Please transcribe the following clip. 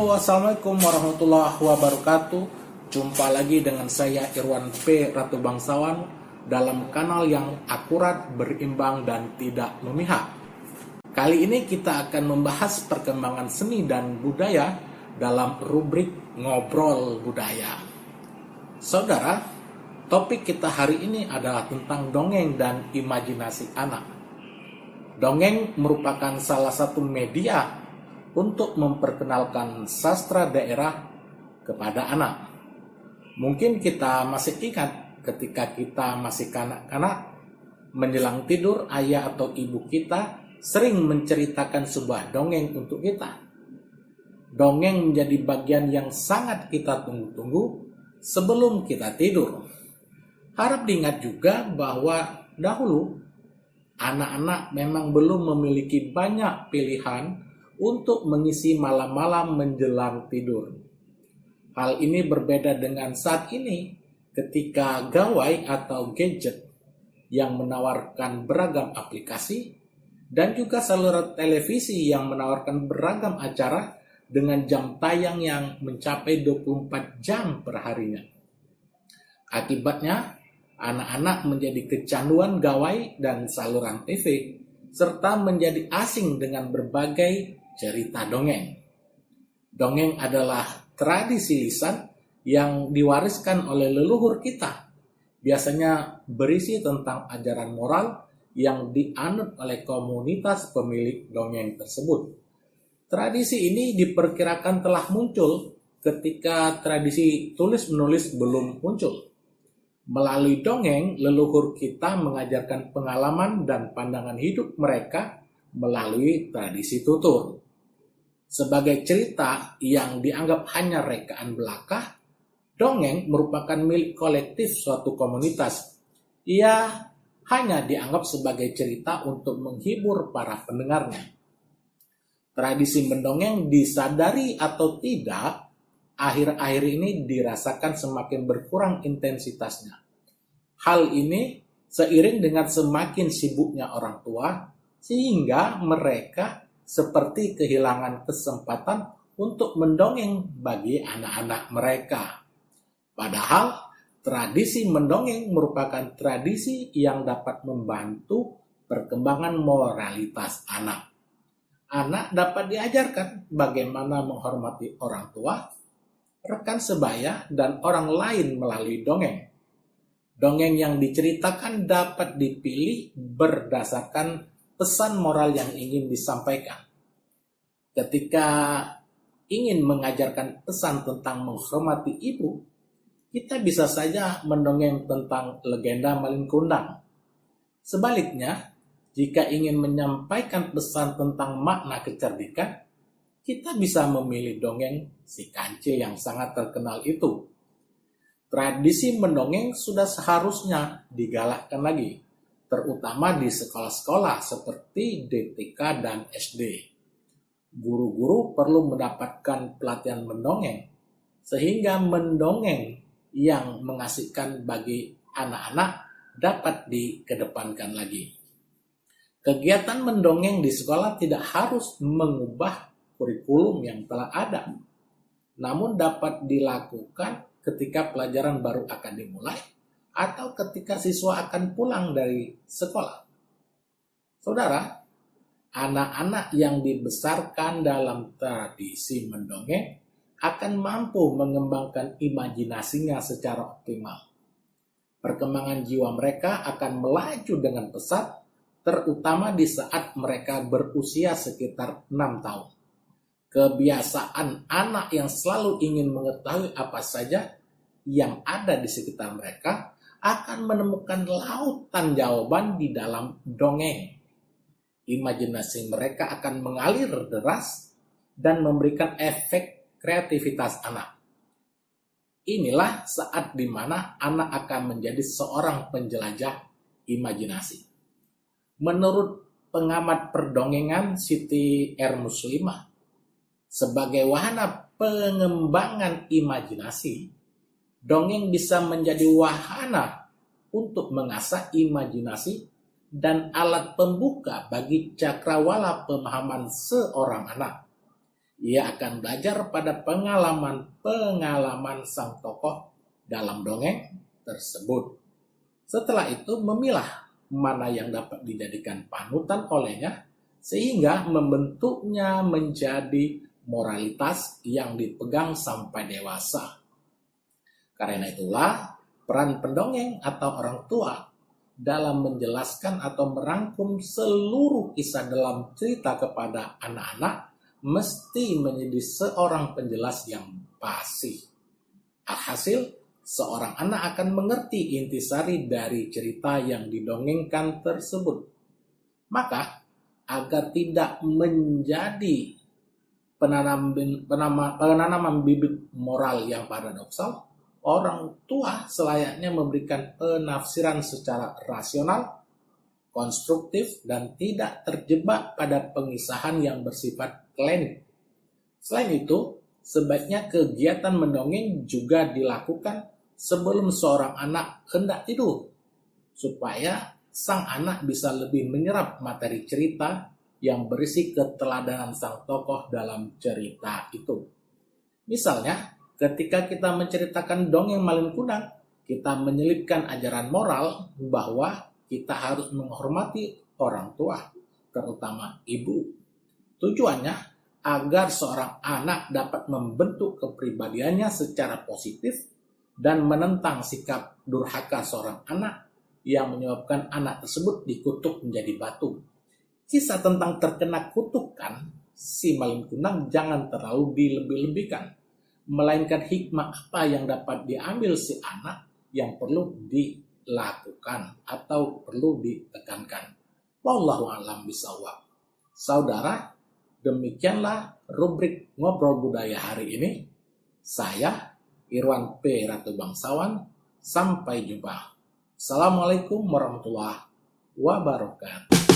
Halo, assalamualaikum warahmatullahi wabarakatuh. Jumpa lagi dengan saya Irwan P. Ratu Bangsawan dalam kanal yang akurat, berimbang, dan tidak memihak. Kali ini kita akan membahas perkembangan seni dan budaya dalam rubrik Ngobrol Budaya. Saudara, topik kita hari ini adalah tentang dongeng dan imajinasi anak. Dongeng merupakan salah satu media untuk memperkenalkan sastra daerah kepada anak. Mungkin kita masih ingat ketika kita masih kanak-kanak, menjelang tidur ayah atau ibu kita sering menceritakan sebuah dongeng untuk kita. Dongeng menjadi bagian yang sangat kita tunggu-tunggu sebelum kita tidur. Harap diingat juga bahwa dahulu anak-anak memang belum memiliki banyak pilihan untuk mengisi malam-malam menjelang tidur. Hal ini berbeda dengan saat ini ketika gawai atau gadget yang menawarkan beragam aplikasi dan juga saluran televisi yang menawarkan beragam acara dengan jam tayang yang mencapai 24 jam per harinya. Akibatnya, anak-anak menjadi kecanduan gawai dan saluran TV serta menjadi asing dengan berbagai cerita dongeng. Dongeng adalah tradisi lisan yang diwariskan oleh leluhur kita. Biasanya berisi tentang ajaran moral yang dianut oleh komunitas pemilik dongeng tersebut. Tradisi ini diperkirakan telah muncul ketika tradisi tulis-menulis belum muncul. Melalui dongeng, leluhur kita mengajarkan pengalaman dan pandangan hidup mereka melalui tradisi tutur. Sebagai cerita yang dianggap hanya rekaan belaka, dongeng merupakan milik kolektif suatu komunitas. Ia hanya dianggap sebagai cerita untuk menghibur para pendengarnya. Tradisi mendongeng disadari atau tidak, akhir-akhir ini dirasakan semakin berkurang intensitasnya. Hal ini seiring dengan semakin sibuknya orang tua, sehingga mereka seperti kehilangan kesempatan untuk mendongeng bagi anak-anak mereka. Padahal, tradisi mendongeng merupakan tradisi yang dapat membantu perkembangan moralitas anak. Anak dapat diajarkan bagaimana menghormati orang tua, rekan sebaya, dan orang lain melalui dongeng. Dongeng yang diceritakan dapat dipilih berdasarkan pesan moral yang ingin disampaikan. Ketika ingin mengajarkan pesan tentang menghormati ibu, kita bisa saja mendongeng tentang legenda Malin Kundang. Sebaliknya, jika ingin menyampaikan pesan tentang makna kecerdikan, kita bisa memilih dongeng Si Kancil yang sangat terkenal itu. Tradisi mendongeng sudah seharusnya digalakkan lagi, terutama di sekolah-sekolah seperti DTK dan SD. Guru-guru perlu mendapatkan pelatihan mendongeng, sehingga mendongeng yang mengasihkan bagi anak-anak dapat dikedepankan lagi. Kegiatan mendongeng di sekolah tidak harus mengubah kurikulum yang telah ada, namun dapat dilakukan ketika pelajaran baru akan dimulai atau ketika siswa akan pulang dari sekolah. Saudara, anak-anak yang dibesarkan dalam tradisi mendongeng akan mampu mengembangkan imajinasinya secara optimal. Perkembangan jiwa mereka akan melaju dengan pesat, terutama di saat mereka berusia sekitar 6 tahun. Kebiasaan anak yang selalu ingin mengetahui apa saja yang ada di sekitar mereka akan menemukan lautan jawaban di dalam dongeng. Imajinasi mereka akan mengalir deras dan memberikan efek kreativitas anak. Inilah saat di mana anak akan menjadi seorang penjelajah imajinasi. Menurut pengamat perdongengan Siti R. Muslimah, sebagai wahana pengembangan imajinasi, dongeng bisa menjadi wahana untuk mengasah imajinasi dan alat pembuka bagi cakrawala pemahaman seorang anak. Ia akan belajar pada pengalaman-pengalaman sang tokoh dalam dongeng tersebut. Setelah itu memilah mana yang dapat dijadikan panutan olehnya sehingga membentuknya menjadi moralitas yang dipegang sampai dewasa. Karena itulah peran pendongeng atau orang tua dalam menjelaskan atau merangkum seluruh kisah dalam cerita kepada anak-anak mesti menjadi seorang penjelas yang fasih. Alhasil, seorang anak akan mengerti intisari dari cerita yang didongengkan tersebut. Maka, agar tidak menjadi penanaman bibit moral yang paradoksal, orang tua selayaknya memberikan penafsiran secara rasional, konstruktif, dan tidak terjebak pada pengisahan yang bersifat klinik. Selain itu, sebaiknya kegiatan mendongeng juga dilakukan sebelum seorang anak hendak tidur, supaya sang anak bisa lebih menyerap materi cerita yang berisi keteladanan sang tokoh dalam cerita itu. Misalnya, ketika kita menceritakan dongeng Malin Kundang, kita menyelipkan ajaran moral bahwa kita harus menghormati orang tua, terutama ibu. Tujuannya agar seorang anak dapat membentuk kepribadiannya secara positif dan menentang sikap durhaka seorang anak yang menyebabkan anak tersebut dikutuk menjadi batu. Kisah tentang terkena kutukan si Malin Kundang jangan terlalu dilebih-lebihkan, melainkan hikmah apa yang dapat diambil si anak yang perlu dilakukan atau perlu ditekankan. Wallahu a'lam bishawab. Saudara, demikianlah rubrik Ngobrol Budaya hari ini. Saya Irwan P. Ratu Bangsawan. Sampai jumpa. Assalamualaikum warahmatullahi wabarakatuh.